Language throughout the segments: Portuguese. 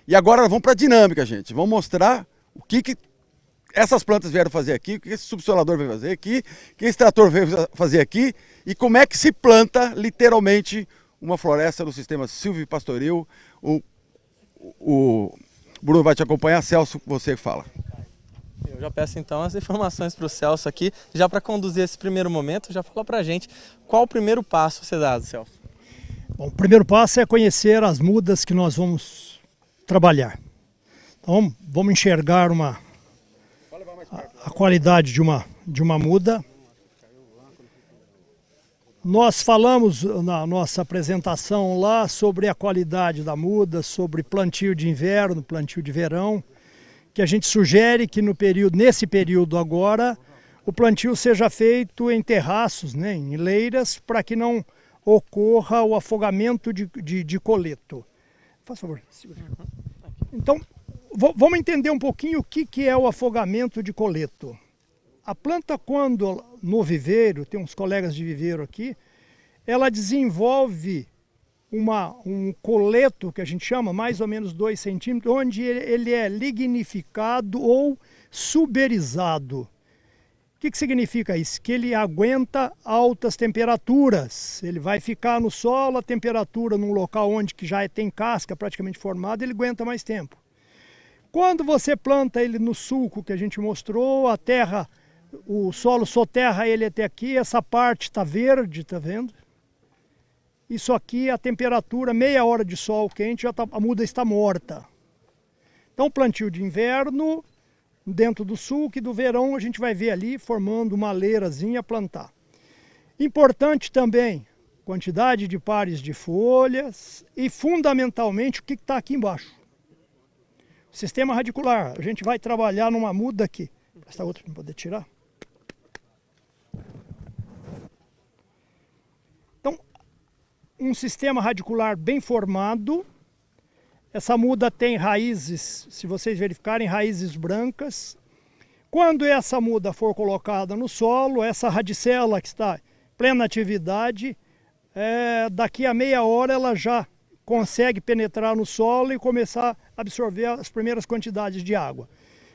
E agora vamos para a dinâmica, gente. Vamos mostrar o que essas plantas vieram fazer aqui, o que esse subsolador veio fazer aqui, o que esse trator veio fazer aqui e como é que se planta literalmente uma floresta no sistema silvopastoril. O Bruno vai te acompanhar. Celso, você fala. Eu já peço então as informações para o Celso aqui, já para conduzir esse primeiro momento, já fala para a gente qual o primeiro passo a ser dado, Celso. Bom, o primeiro passo é conhecer as mudas que nós vamos trabalhar. Então vamos enxergar a qualidade de uma muda. Nós falamos na nossa apresentação lá sobre a qualidade da muda, sobre plantio de inverno, plantio de verão, que a gente sugere que nesse período agora o plantio seja feito em terraços, né, em leiras, para que não ocorra o afogamento de coleto. Faz favor, segura. Então, vamos entender um pouquinho o que é o afogamento de coleto. A planta, quando no viveiro, tem uns colegas de viveiro aqui, ela desenvolve um coleto, que a gente chama, mais ou menos 2 centímetros, onde ele é lignificado ou suberizado. O que significa isso? Que ele aguenta altas temperaturas. Ele vai ficar no solo, a temperatura num local onde que já tem casca praticamente formada, ele aguenta mais tempo. Quando você planta ele no sulco que a gente mostrou, a terra, o solo soterra ele até aqui, essa parte está verde, tá vendo? Isso aqui, a temperatura, meia hora de sol quente, a muda está morta. Então, plantio de inverno, dentro do sulco, e do verão a gente vai ver ali formando uma leirazinha a plantar. Importante também, quantidade de pares de folhas e fundamentalmente o que está aqui embaixo. Sistema radicular, a gente vai trabalhar numa muda aqui. Essa outra não poder tirar. Então, um sistema radicular bem formado. Essa muda tem raízes, se vocês verificarem, raízes brancas. Quando essa muda for colocada no solo, essa radicela que está em plena atividade, daqui a meia hora ela já consegue penetrar no solo e começar a absorver as primeiras quantidades de água.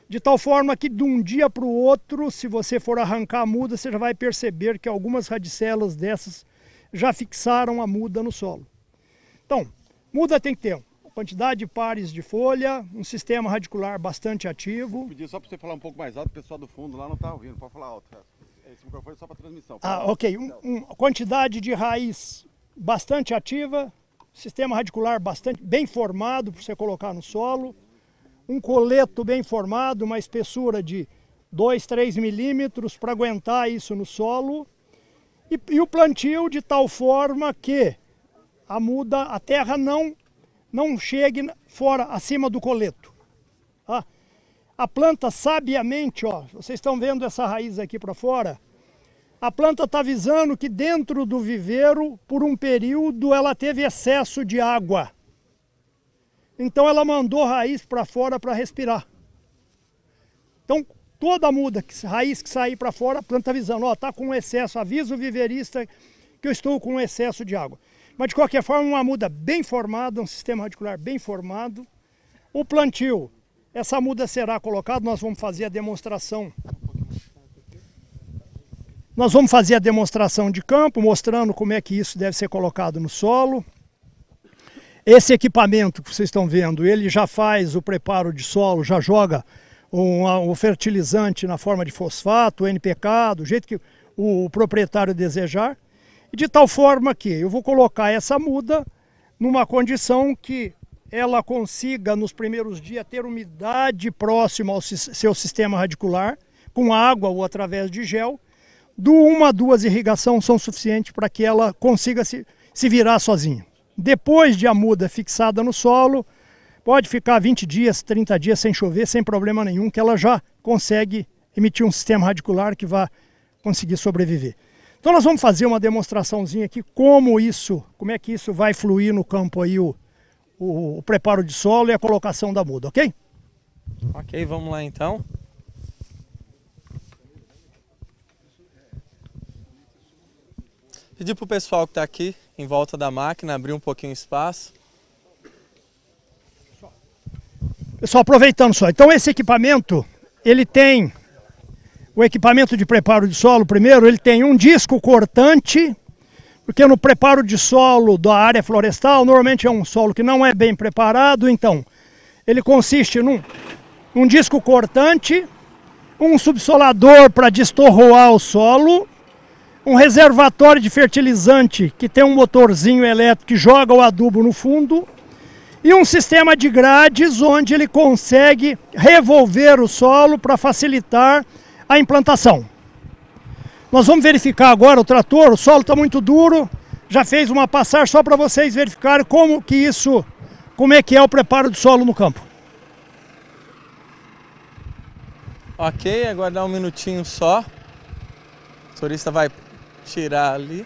De tal forma que de um dia para o outro, se você for arrancar a muda, você já vai perceber que algumas radicelas dessas já fixaram a muda no solo. Então, muda tem que ter quantidade de pares de folha, um sistema radicular bastante ativo. Vou pedir só para você falar um pouco mais alto, o pessoal do fundo lá não está ouvindo, pode falar alto. Esse microfone é só para transmissão. Ok, quantidade de raiz bastante ativa, sistema radicular bastante bem formado para você colocar no solo, um coleto bem formado, uma espessura de 2, 3 milímetros para aguentar isso no solo, e o plantio de tal forma que a terra não chegue fora, acima do coleto. A planta sabiamente, ó, vocês estão vendo essa raiz aqui para fora, a planta está avisando que dentro do viveiro, por um período, ela teve excesso de água. Então ela mandou a raiz para fora para respirar. Então toda raiz que sair para fora, a planta está avisando, ó, está com excesso, avisa o viveirista que eu estou com excesso de água. Mas de qualquer forma, uma muda bem formada, um sistema radicular bem formado. O plantio, essa muda será colocada, nós vamos fazer a demonstração. Nós vamos fazer a demonstração de campo, mostrando como é que isso deve ser colocado no solo. Esse equipamento que vocês estão vendo, ele já faz o preparo de solo, já joga um fertilizante na forma de fosfato, NPK, do jeito que o proprietário desejar. De tal forma que eu vou colocar essa muda numa condição que ela consiga nos primeiros dias ter umidade próxima ao seu sistema radicular, com água ou através de gel. Uma a 2 irrigações são suficientes para que ela consiga se virar sozinha. Depois de a muda fixada no solo, pode ficar 20 dias, 30 dias sem chover, sem problema nenhum, que ela já consegue emitir um sistema radicular que vai conseguir sobreviver. Então nós vamos fazer uma demonstraçãozinha aqui, como é que isso vai fluir no campo aí, o preparo de solo e a colocação da muda, ok? Ok, vamos lá então. Pedir para o pessoal que está aqui em volta da máquina abrir um pouquinho o espaço. Pessoal, aproveitando só, então esse equipamento, ele tem, o equipamento de preparo de solo, primeiro, ele tem um disco cortante, porque no preparo de solo da área florestal, normalmente é um solo que não é bem preparado, então, ele consiste num disco cortante, um subsolador para destorroar o solo, um reservatório de fertilizante que tem um motorzinho elétrico que joga o adubo no fundo, e um sistema de grades onde ele consegue revolver o solo para facilitar a implantação. Nós vamos verificar agora o trator, o solo está muito duro, já fez uma passagem só para vocês verificarem como é que é o preparo do solo no campo. Ok, aguardar um minutinho só. O motorista vai tirar ali.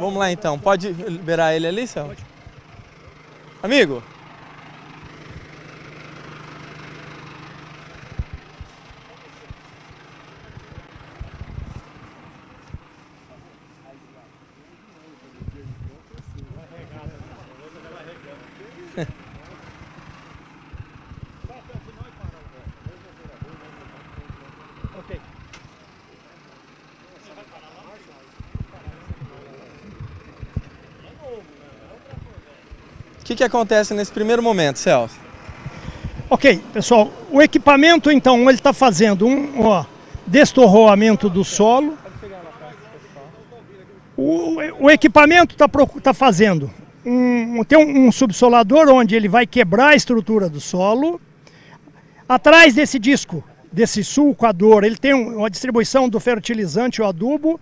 Vamos lá então, pode liberar ele ali, Celso? Amigo? O que acontece nesse primeiro momento, Celso? Ok, pessoal, o equipamento então, ele está fazendo destorroamento do solo. O equipamento está fazendo tem um subsolador onde ele vai quebrar a estrutura do solo. Atrás desse disco, desse sulcador, ele tem uma distribuição do fertilizante, o adubo.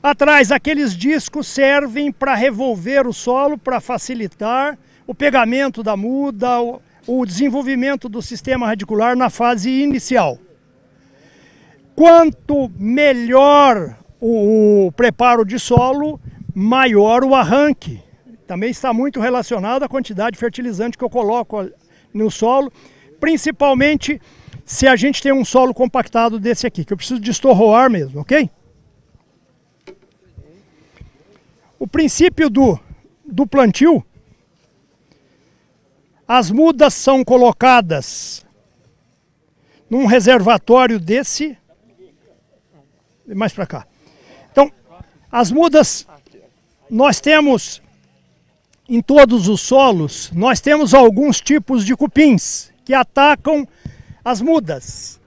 Atrás, aqueles discos servem para revolver o solo, para facilitar o pegamento da muda, o desenvolvimento do sistema radicular na fase inicial. Quanto melhor o preparo de solo, maior o arranque. Também está muito relacionado à quantidade de fertilizante que eu coloco no solo, principalmente se a gente tem um solo compactado desse aqui, que eu preciso destorroar mesmo, ok? O princípio do plantio, as mudas são colocadas num reservatório desse, mais para cá. Então, as mudas, nós temos, em todos os solos, nós temos alguns tipos de cupins que atacam as mudas.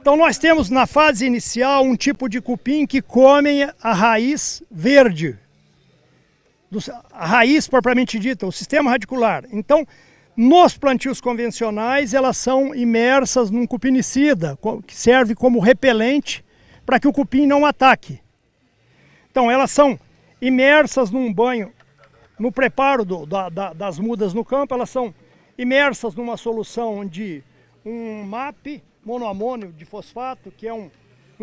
Então nós temos na fase inicial um tipo de cupim que comem a raiz verde, a raiz propriamente dita, o sistema radicular. Então, nos plantios convencionais, elas são imersas num cupinicida, que serve como repelente para que o cupim não ataque. Então, elas são imersas num banho, no preparo das mudas no campo, elas são imersas numa solução de um MAP, monoamônio de fosfato, que é um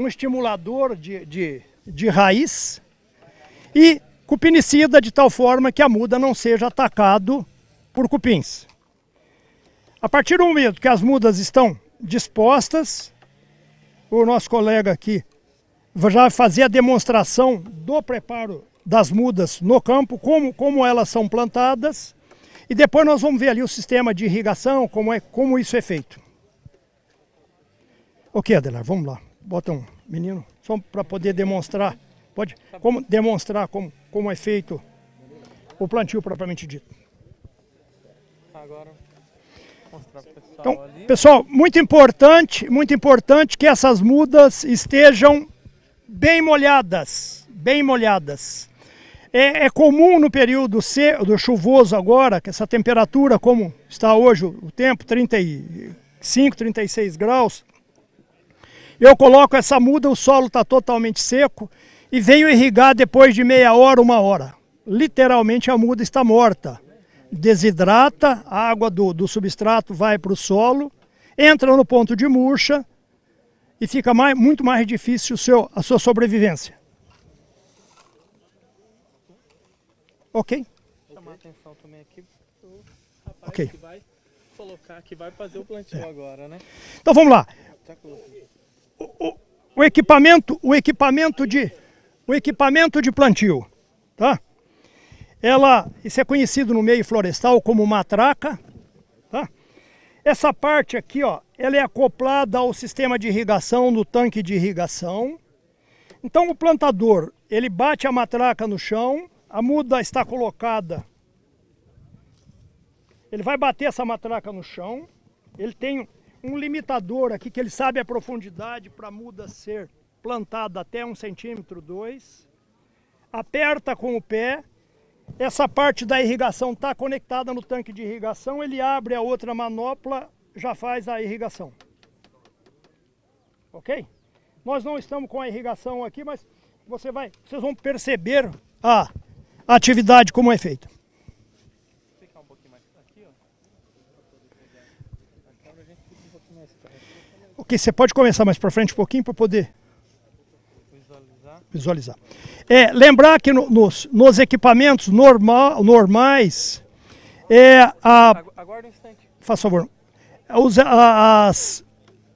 estimulador de raiz, e cupinicida de tal forma que a muda não seja atacado por cupins. A partir do momento que as mudas estão dispostas, o nosso colega aqui já vai fazer a demonstração do preparo das mudas no campo, como elas são plantadas, e depois nós vamos ver ali o sistema de irrigação, como isso é feito. Ok, Adelar, vamos lá. Bota um menino, só para poder demonstrar, demonstrar como é feito o plantio propriamente dito. Agora, mostrar pro pessoal então, ali. Pessoal, muito importante que essas mudas estejam bem molhadas, bem molhadas. É comum no período do chuvoso agora, que essa temperatura, como está hoje o tempo, 35, 36 graus, eu coloco essa muda, o solo está totalmente seco, e venho irrigar depois de meia hora, 1 hora. Literalmente a muda está morta. Desidrata, a água do substrato vai para o solo, entra no ponto de murcha e fica muito mais difícil a sua sobrevivência. Ok? Chamar a atenção também aqui pro rapaz Ok. que vai colocar, que vai fazer o plantio agora, né? Então vamos lá. O equipamento de plantio, tá? Isso é conhecido no meio florestal como matraca. Tá? Essa parte aqui, ó, ela é acoplada ao sistema de irrigação do tanque de irrigação. Então o plantador, ele bate a matraca no chão, a muda está colocada. Ele vai bater essa matraca no chão. Ele tem um limitador aqui que ele sabe a profundidade para a muda ser plantada até 1 centímetro, 2. Aperta com o pé. Essa parte da irrigação está conectada no tanque de irrigação. Ele abre a outra manopla, já faz a irrigação. Ok? Nós não estamos com a irrigação aqui, mas vocês vão perceber a atividade como é feita. Ok, você pode começar mais para frente um pouquinho para poder visualizar. Lembrar que nos equipamentos normais, Aguarda um instante. faz favor,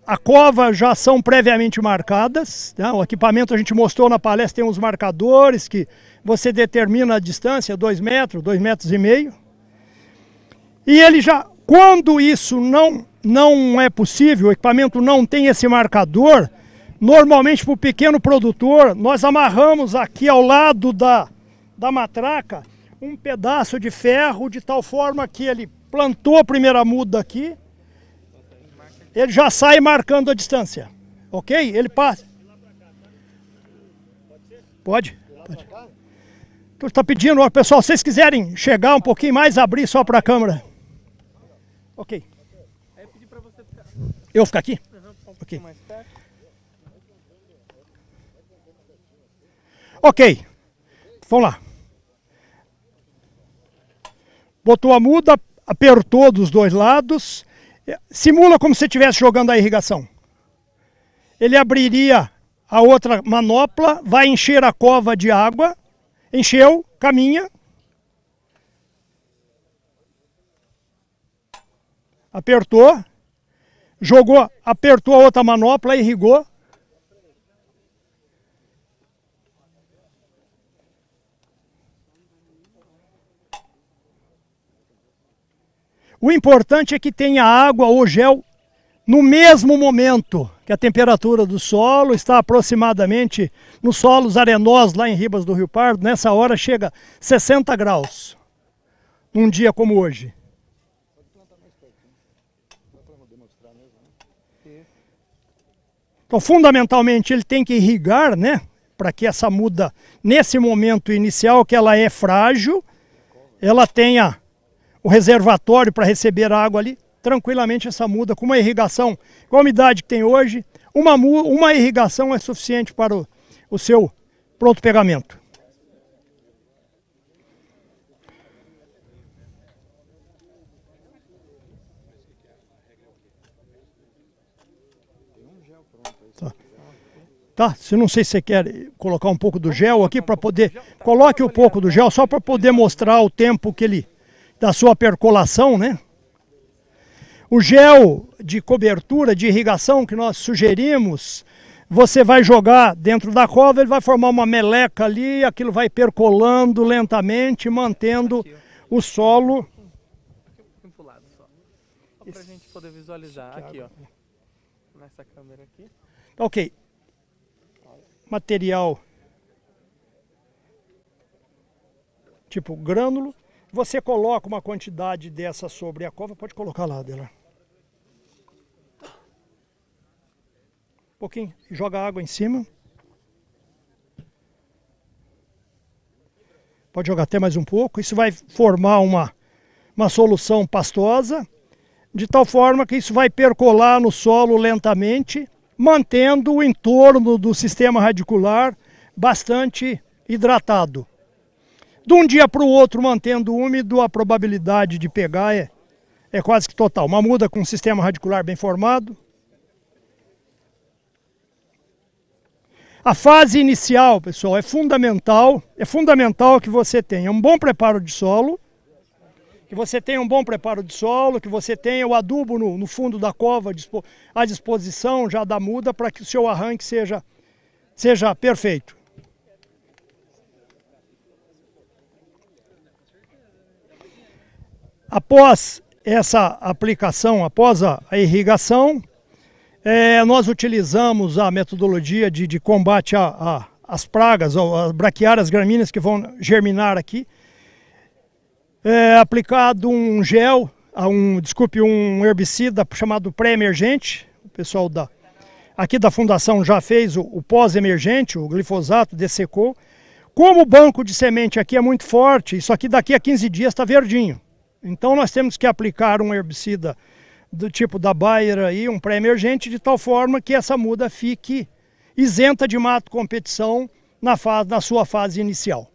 a cova já são previamente marcadas, né? O equipamento a gente mostrou na palestra, tem uns marcadores que você determina a distância, 2 metros, 2,5 metros. E ele já, quando isso não é possível, o equipamento não tem esse marcador, normalmente para o pequeno produtor, nós amarramos aqui ao lado da matraca um pedaço de ferro, de tal forma que ele plantou a primeira muda aqui, ele já sai marcando a distância, ok? Ele passa. Pode? Pode. Tu está pedindo, ó, pessoal, se vocês quiserem chegar um pouquinho mais, abrir só para a câmera. Ok. Aí eu pedi para você ficar. Eu ficar aqui? Um Ok. mais perto. Ok. Vamos lá. Botou a muda, apertou dos 2 lados. Simula como se estivesse jogando a irrigação. Ele abriria a outra manopla, vai encher a cova de água. Encheu, caminha. Apertou. Jogou, apertou a outra manopla, irrigou. O importante é que tenha água ou gel no mesmo momento que a temperatura do solo está aproximadamente nos solos arenosos lá em Ribas do Rio Pardo. Nessa hora chega 60 graus, num dia como hoje. Então, fundamentalmente, ele tem que irrigar, né? Para que essa muda, nesse momento inicial, que ela é frágil, ela tenha o reservatório para receber a água ali, tranquilamente essa muda, com uma irrigação, com a umidade que tem hoje, uma irrigação é suficiente para o seu pronto pegamento. Tá, se não sei se você quer colocar um pouco do gel aqui para poder, coloque um pouco do gel só para poder mostrar o tempo que ele, da sua percolação, né? O gel de cobertura, de irrigação que nós sugerimos, você vai jogar dentro da cova, ele vai formar uma meleca ali, aquilo vai percolando lentamente, mantendo o solo. Um pouquinho pro lado só. Só pra gente poder visualizar. Aqui, ó. Nessa câmera aqui. Ok. Material tipo grânulo. Você coloca uma quantidade dessa sobre a cova, pode colocar lá dela. Um pouquinho, joga água em cima. Pode jogar até mais um pouco. Isso vai formar uma solução pastosa, de tal forma que isso vai percolar no solo lentamente, mantendo o entorno do sistema radicular bastante hidratado. De um dia para o outro, mantendo úmido, a probabilidade de pegar é quase que total. Uma muda com um sistema radicular bem formado. A fase inicial, pessoal, é fundamental que você tenha um bom preparo de solo, que você tenha o adubo no fundo da cova à disposição já da muda para que o seu arranque seja perfeito. Após essa aplicação, após a irrigação, nós utilizamos a metodologia de combate às pragas, ou às braquiárias gramíneas que vão germinar aqui. Aplicado um gel, um herbicida chamado pré-emergente. O pessoal aqui da fundação já fez o pós-emergente, o glifosato dessecou. Como o banco de semente aqui é muito forte, isso aqui daqui a 15 dias está verdinho. Então nós temos que aplicar um herbicida do tipo da Bayer aí, um pré-emergente, de tal forma que essa muda fique isenta de mato competição na sua fase inicial.